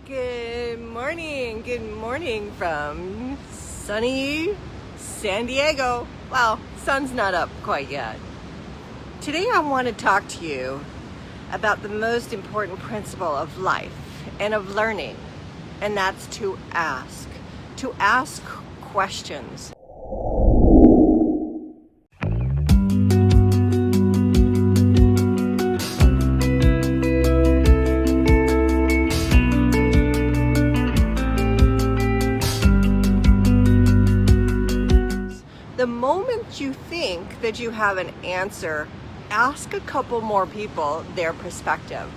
Good morning from sunny San Diego. Well, sun's not up quite yet. Today I want to talk to you about the most important principle of life and of learning, and that's to ask questions. The moment you think that you have an answer, ask a couple more people their perspective.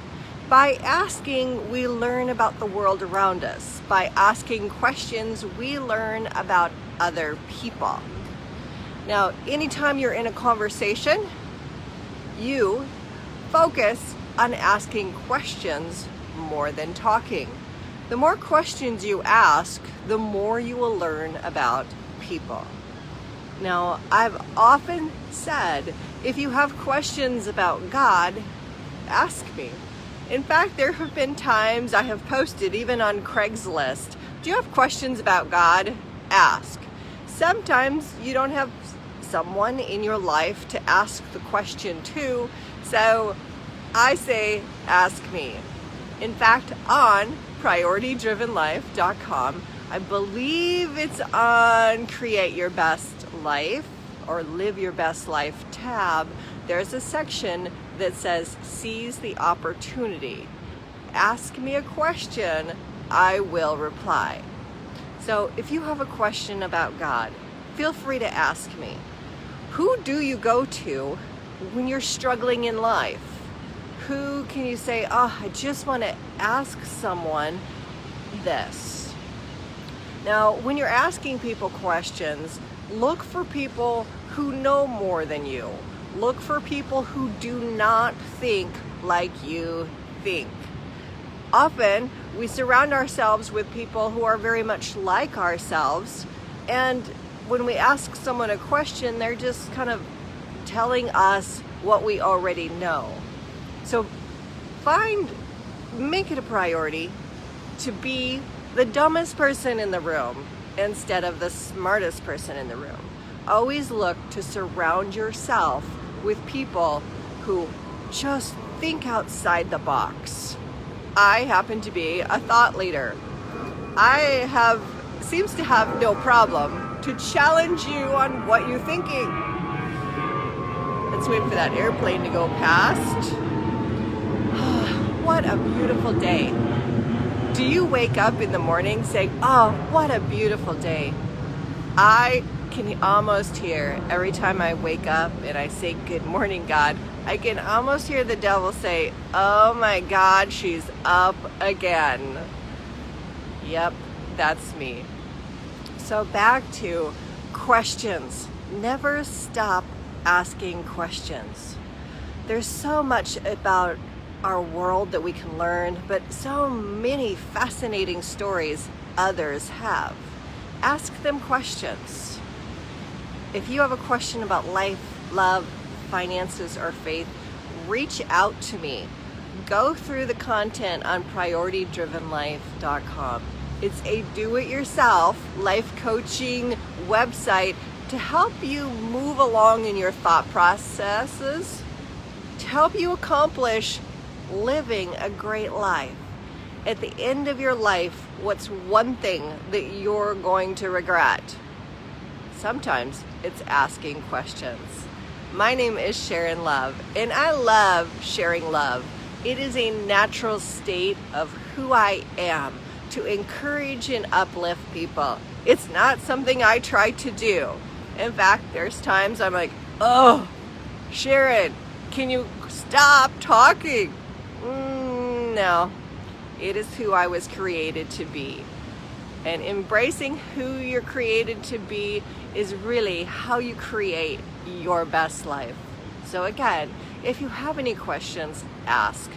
By asking, we learn about the world around us. By asking questions, we learn about other people. Now, anytime you're in a conversation, you focus on asking questions more than talking. The more questions you ask, the more you will learn about people. Now, I've often said, if you have questions about God, ask me. In fact, there have been times I have posted, even on Craigslist, do you have questions about God? Ask. Sometimes you don't have someone in your life to ask the question to, so I say, ask me. In fact, on PriorityDrivenLife.com, I believe it's on Create Your Best Life or Live Your Best Life tab, there's a section that says seize the opportunity. Ask me a question, I will reply. So if you have a question about God, feel free to ask me. Who do you go to when you're struggling in life? Who can you say, I just want to ask someone this? Now, when you're asking people questions, look for people who know more than you. Look for people who do not think like you think. Often, we surround ourselves with people who are very much like ourselves, and when we ask someone a question, they're just kind of telling us what we already know. So make it a priority to be the dumbest person in the room instead of the smartest person in the room. Always look to surround yourself with people who just think outside the box. I happen to be a thought leader. Seems to have no problem to challenge you on what you're thinking. Let's wait for that airplane to go past. What a beautiful day. Do you wake up in the morning saying, what a beautiful day? I can almost hear, every time I wake up and I say, good morning, God, I can almost hear the devil say, oh my God, she's up again. Yep, that's me. So back to questions. Never stop asking questions. There's so much about our world that we can learn, but so many fascinating stories others have. Ask them questions. If you have a question about life, love, finances, or faith, reach out to me. Go through the content on PriorityDrivenLife.com. It's a do-it-yourself life coaching website to help you move along in your thought processes, to help you accomplish living a great life. At the end of your life, what's one thing that you're going to regret? Sometimes it's asking questions. My name is Sharon Love, and I love sharing love. It is a natural state of who I am, to encourage and uplift people. It's not something I try to do. In fact, there's times I'm like, Sharon, can you stop talking? No, it is who I was created to be. And embracing who you're created to be is really how you create your best life. So again, if you have any questions, ask.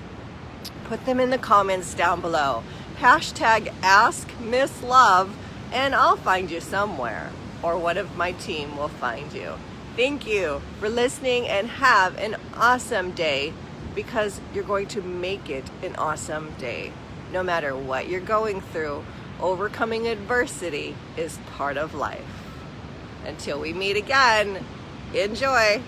Put them in the comments down below. Hashtag #AskMissLove, and I'll find you somewhere, or one of my team will find you. Thank you for listening, and have an awesome day, because you're going to make it an awesome day. no matter what you're going through, overcoming adversity is part of life. Until we meet again, enjoy.